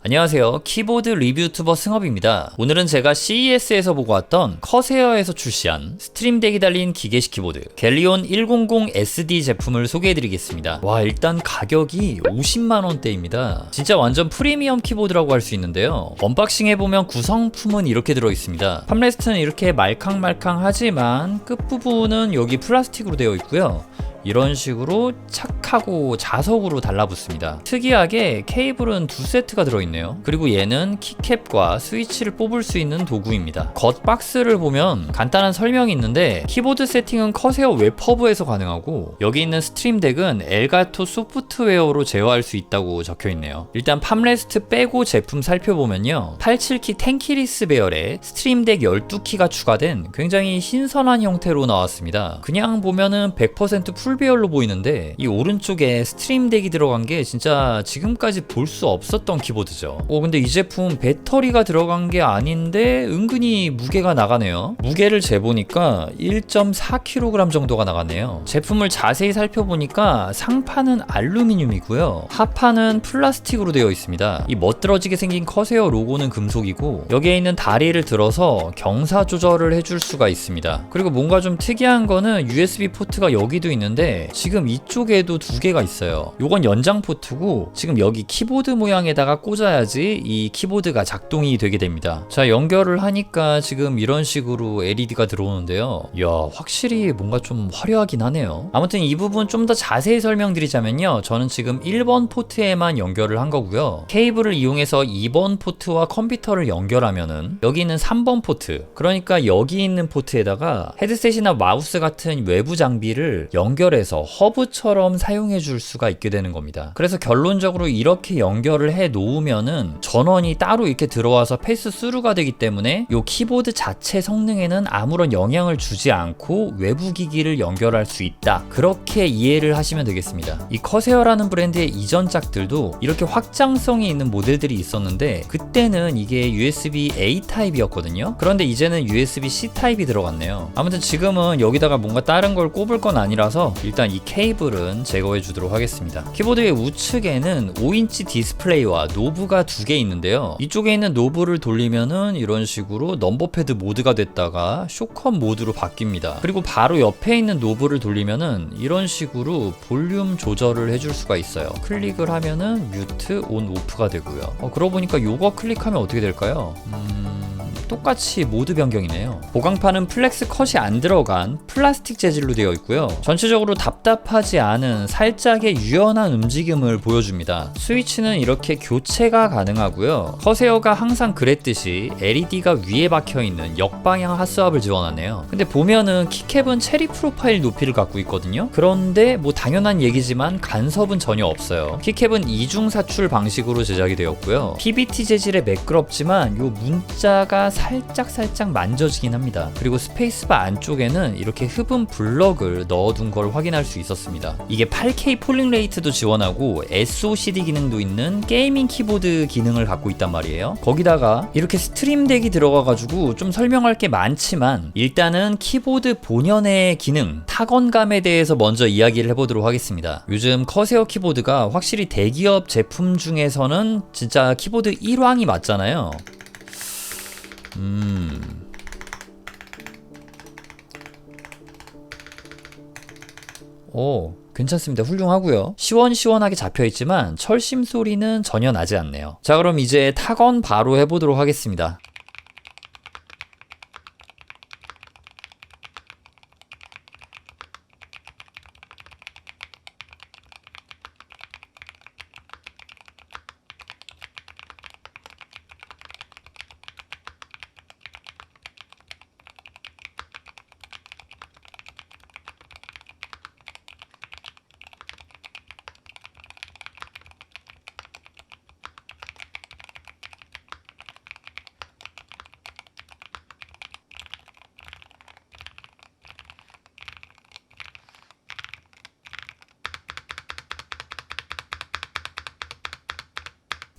안녕하세요. 키보드 리뷰 유튜버 승업입니다. 오늘은 제가 CES에서 보고 왔던 커세어에서 출시한 스트림덱이 달린 기계식 키보드 갤리온 100SD 제품을 소개해드리겠습니다. 와, 일단 가격이 50만원대입니다. 진짜 완전 프리미엄 키보드라고 할 수 있는데요. 언박싱 해보면 구성품은 이렇게 들어있습니다. 팜레스트는 이렇게 말캉말캉하지만 끝부분은 여기 플라스틱으로 되어 있고요. 이런 식으로 착하고 자석으로 달라붙습니다. 특이하게 케이블은 두 세트가 들어있네요. 그리고 얘는 키캡과 스위치를 뽑을 수 있는 도구입니다. 겉 박스를 보면 간단한 설명이 있는데 키보드 세팅은 커세어 웹허브에서 가능하고 여기 있는 스트림덱은 엘가토 소프트웨어로 제어할 수 있다고 적혀있네요. 일단 팜레스트 빼고 제품 살펴보면요, 87키 텐키리스 배열에 스트림덱 12키가 추가된 굉장히 신선한 형태로 나왔습니다. 그냥 보면은 100% 풀배열로 보이는데 이 오른쪽에 스트림덱이 들어간 게 진짜 지금까지 볼 수 없었던 키보드죠. 근데 이 제품 배터리가 들어간 게 아닌데 은근히 무게가 나가네요. 무게를 재보니까 1.4kg 정도가 나가네요. 제품을 자세히 살펴보니까 상판은 알루미늄이고요, 하판은 플라스틱으로 되어 있습니다. 이 멋들어지게 생긴 커세어 로고는 금속이고 여기에 있는 다리를 들어서 경사 조절을 해줄 수가 있습니다. 그리고 뭔가 좀 특이한 거는 USB 포트가 여기도 있는데 지금 이쪽에도 두 개가 있어요. 요건 연장 포트고 지금 여기 키보드 모양에다가 꽂아야지 이 키보드가 작동이 되게 됩니다. 자, 연결을 하니까 지금 이런 식으로 LED가 들어오는데요. 이야, 확실히 뭔가 좀 화려하긴 하네요. 아무튼 이 부분 좀 더 자세히 설명드리자면요, 저는 지금 1번 포트에만 연결을 한 거고요. 케이블을 이용해서 2번 포트와 컴퓨터를 연결하면은 여기 있는 3번 포트, 그러니까 여기 있는 포트에다가 헤드셋이나 마우스 같은 외부 장비를 연결해서 허브처럼 사용해 줄 수가 있게 되는 겁니다. 그래서 결론적으로 이렇게 연결을 해 놓으면은 전원이 따로 이렇게 들어와서 패스 스루가 되기 때문에 이 키보드 자체 성능에는 아무런 영향을 주지 않고 외부 기기를 연결할 수 있다, 그렇게 이해를 하시면 되겠습니다. 이 커세어라는 브랜드의 이전 짝들도 이렇게 확장성이 있는 모델들이 있었는데 그때는 이게 USB-A 타입이었거든요. 그런데 이제는 USB-C 타입이 들어갔네요. 아무튼 지금은 여기다가 뭔가 다른 걸 꼽을 건 아니라서 일단 이 케이블은 제거해 주도록 하겠습니다. 키보드의 우측에는 5인치 디스플레이와 노브가 두 개 있는데요, 이쪽에 있는 노브를 돌리면은 이런 식으로 넘버패드 모드가 됐다가 쇼컷 모드로 바뀝니다. 그리고 바로 옆에 있는 노브를 돌리면은 이런 식으로 볼륨 조절을 해줄 수가 있어요. 클릭을 하면은 뮤트, 온, 오프가 되고요. 그러고 보니까 요거 클릭하면 어떻게 될까요? 똑같이 모드 변경이네요. 보강판은 플렉스 컷이 안 들어간 플라스틱 재질로 되어 있고요. 전체적으로 답답하지 않은 살짝의 유연한 움직임을 보여줍니다. 스위치는 이렇게 교체가 가능하고요. 커세어가 항상 그랬듯이 LED가 위에 박혀있는 역방향 핫스왑을 지원하네요. 근데 보면은 키캡은 체리 프로파일 높이를 갖고 있거든요. 그런데 뭐 당연한 얘기지만 간섭은 전혀 없어요. 키캡은 이중 사출 방식으로 제작이 되었고요. PBT 재질의 매끄럽지만 요 문자가 살짝 만져지긴 합니다. 그리고 스페이스바 안쪽에는 이렇게 흡음 블럭을 넣어둔 걸 확인할 수 있었습니다. 이게 8K 폴링 레이트도 지원하고 SOCD 기능도 있는 게이밍 키보드 기능을 갖고 있단 말이에요. 거기다가 이렇게 스트림덱이 들어가가지고 좀 설명할 게 많지만 일단은 키보드 본연의 기능, 타건감에 대해서 먼저 이야기를 해보도록 하겠습니다. 요즘 커세어 키보드가 확실히 대기업 제품 중에서는 진짜 키보드 1왕이 맞잖아요. 괜찮습니다. 훌륭하고요. 시원시원하게 잡혀있지만 철심 소리는 전혀 나지 않네요. 자, 그럼 이제 타건 바로 해보도록 하겠습니다.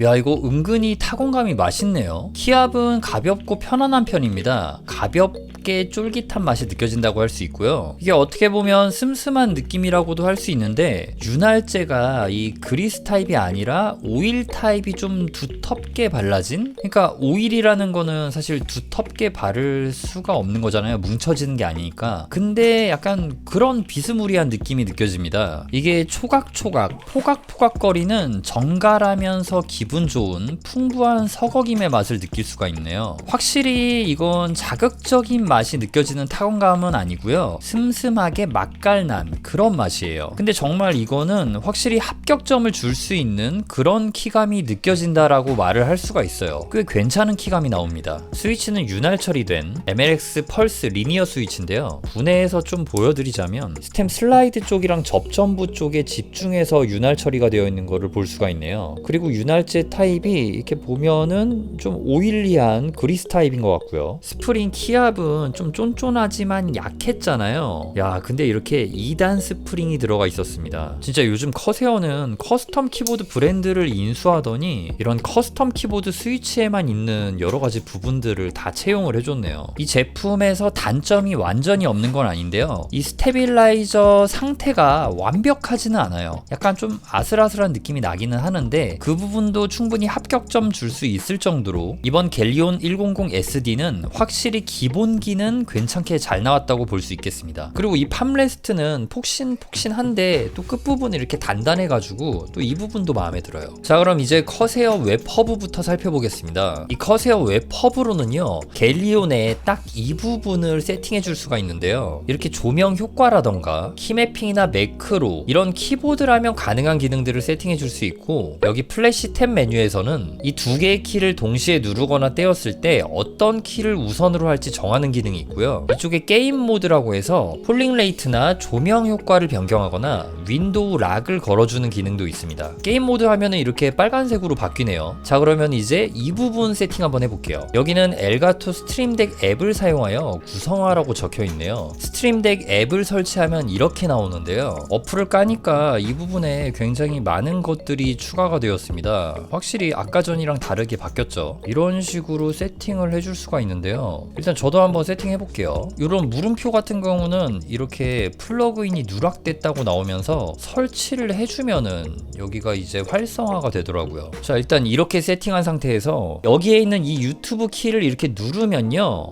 야, 이거 은근히 타건감이 맛있네요. 키압은 가볍고 편안한 편입니다. 가볍고 얇게 쫄깃한 맛이 느껴진다고 할 수 있고요. 이게 어떻게 보면 슴슴한 느낌이라고도 할 수 있는데 윤활제가 이 그리스 타입이 아니라 오일 타입이 좀 두텁게 발라진? 그러니까 오일이라는 거는 사실 두텁게 바를 수가 없는 거잖아요. 뭉쳐지는 게 아니니까. 근데 약간 그런 비스무리한 느낌이 느껴집니다. 이게 초각초각, 포각포각거리는 정갈하면서 기분 좋은 풍부한 서거김의 맛을 느낄 수가 있네요. 확실히 이건 자극적인 맛이 느껴지는 타건감은 아니고요. 슴슴하게 맛깔난 그런 맛이에요. 근데 정말 이거는 확실히 합격점을 줄 수 있는 그런 키감이 느껴진다라고 말을 할 수가 있어요. 꽤 괜찮은 키감이 나옵니다. 스위치는 윤활 처리된 MLX 펄스 리니어 스위치인데요. 분해해서 좀 보여드리자면 스템 슬라이드 쪽이랑 접전부 쪽에 집중해서 윤활 처리가 되어 있는 거를 볼 수가 있네요. 그리고 윤활제 타입이 이렇게 보면은 좀 오일리한 그리스 타입인 것 같고요. 스프링 키압은 좀 쫀쫀하지만 약했잖아요. 야, 근데 이렇게 2단 스프링이 들어가 있었습니다. 진짜 요즘 커세어는 커스텀 키보드 브랜드를 인수하더니 이런 커스텀 키보드 스위치에만 있는 여러 가지 부분들을 다 채용을 해줬네요. 이 제품에서 단점이 완전히 없는 건 아닌데요. 이 스테빌라이저 상태가 완벽하지는 않아요. 약간 좀 아슬아슬한 느낌이 나기는 하는데 그 부분도 충분히 합격점 줄 수 있을 정도로 이번 갤리온 100 SD는 확실히 기본기는 괜찮게 잘 나왔다고 볼 수 있겠습니다. 그리고 이 팜레스트는 폭신폭신한데 또 끝부분이 이렇게 단단해가지고 또 이 부분도 마음에 들어요. 자, 그럼 이제 커세어 웹허브부터 살펴보겠습니다. 이 커세어 웹허브로는요, 갤리온의 딱 이 부분을 세팅해 줄 수가 있는데요. 이렇게 조명 효과라던가 키매핑이나 매크로 이런 키보드라면 가능한 기능들을 세팅해 줄 수 있고, 여기 플래시 탭 메뉴에서는 이 두 개의 키를 동시에 누르거나 떼었을 때 어떤 키를 우선으로 할지 정하는 기능이 있고요. 이쪽에 게임 모드라고 해서 폴링 레이트나 조명 효과를 변경하거나 윈도우 락을 걸어주는 기능도 있습니다. 게임 모드 하면은 이렇게 빨간색으로 바뀌네요. 자, 그러면 이제 이 부분 세팅 한번 해볼게요. 여기는 엘가토 스트림덱 앱을 사용하여 구성하라고 적혀 있네요. 스트림덱 앱을 설치하면 이렇게 나오는데요. 어플을 까니까 이 부분에 굉장히 많은 것들이 추가가 되었습니다. 확실히 아까 전이랑 다르게 바뀌었죠. 이런 식으로 세팅을 해줄 수가 있는데요. 일단 저도 한번 세팅해 볼게요. 이런 물음표 같은 경우는 이렇게 플러그인이 누락됐다고 나오면서 설치를 해주면은 여기가 이제 활성화가 되더라고요. 자, 일단 이렇게 세팅한 상태에서 여기에 있는 이 유튜브 키를 이렇게 누르면요,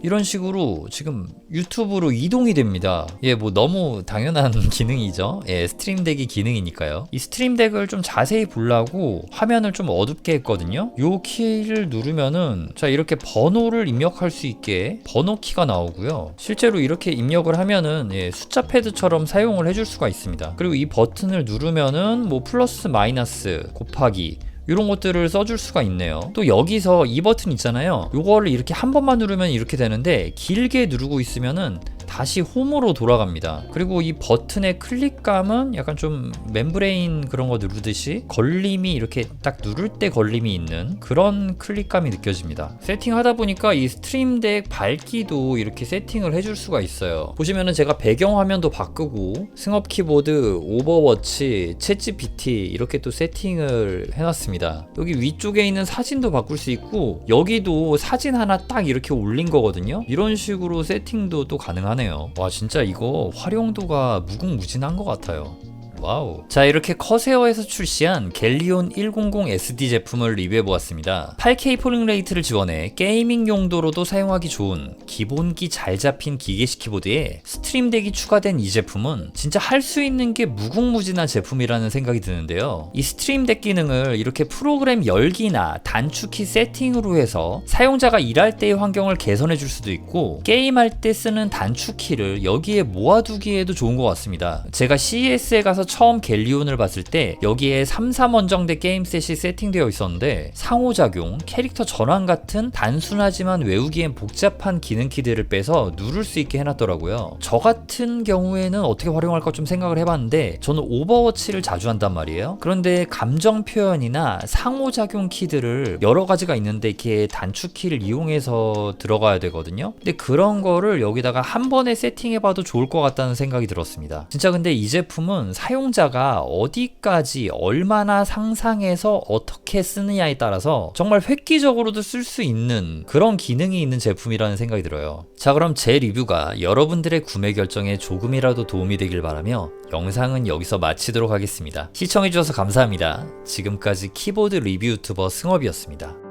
이런 식으로 지금 유튜브로 이동이 됩니다. 예, 뭐 너무 당연한 기능이죠. 예, 스트림덱이 기능이니까요. 이 스트림덱을 좀 자세히 보려고 화면을 좀 어둡게 했거든요. 요 키를 누르면은 자, 이렇게 번호를 입력할 수 있게 번호 키가 나오고요. 실제로 이렇게 입력을 하면은 예, 숫자 패드처럼 사용을 해줄 수가 있습니다. 그리고 이 버튼을 누르면은 뭐 플러스 마이너스 곱하기 이런 것들을 써줄 수가 있네요. 또 여기서 이 버튼 있잖아요. 요거를 이렇게 한 번만 누르면 이렇게 되는데 길게 누르고 있으면은 다시 홈으로 돌아갑니다. 그리고 이 버튼의 클릭감은 약간 좀 멤브레인 그런 거 누르듯이 걸림이 이렇게 딱 누를 때 걸림이 있는 그런 클릭감이 느껴집니다. 세팅하다 보니까 이 스트림덱 밝기도 이렇게 세팅을 해줄 수가 있어요. 보시면은 제가 배경화면도 바꾸고 승업 키보드, 오버워치, 챗GPT 이렇게 또 세팅을 해놨습니다. 여기 위쪽에 있는 사진도 바꿀 수 있고 여기도 사진 하나 딱 이렇게 올린 거거든요. 이런 식으로 세팅도 또 가능하네요. 와, 진짜 이거 활용도가 무궁무진한 것 같아요. 와우. 자, 이렇게 커세어에서 출시한 갤리온 100 SD 제품을 리뷰해보았습니다. 8K 폴링 레이트를 지원해 게이밍 용도로도 사용하기 좋은 기본기 잘 잡힌 기계식 키보드에 스트림덱이 추가된 이 제품은 진짜 할 수 있는 게 무궁무진한 제품이라는 생각이 드는데요. 이 스트림덱 기능을 이렇게 프로그램 열기나 단축키 세팅으로 해서 사용자가 일할 때의 환경을 개선해 줄 수도 있고, 게임할 때 쓰는 단축키를 여기에 모아두기에도 좋은 것 같습니다. 제가 CES에 가서 처음 갤리온을 봤을 때 여기에 3.3 원정대 게임셋이 세팅되어 있었는데 상호작용, 캐릭터 전환 같은 단순하지만 외우기엔 복잡한 기능키들을 빼서 누를 수 있게 해놨더라고요. 저 같은 경우에는 어떻게 활용할까 좀 생각을 해봤는데 저는 오버워치를 자주 한단 말이에요. 그런데 감정 표현이나 상호작용 키들을 여러 가지가 있는데 이렇게 단축키를 이용해서 들어가야 되거든요. 근데 그런 거를 여기다가 한 번에 세팅해봐도 좋을 것 같다는 생각이 들었습니다. 진짜 근데 이 제품은 사용 사용자가 어디까지 얼마나 상상해서 어떻게 쓰느냐에 따라서 정말 획기적으로도 쓸 수 있는 그런 기능이 있는 제품이라는 생각이 들어요. 자, 그럼 제 리뷰가 여러분들의 구매 결정에 조금이라도 도움이 되길 바라며 영상은 여기서 마치도록 하겠습니다. 시청해주셔서 감사합니다. 지금까지 키보드 리뷰 유튜버 승업이었습니다.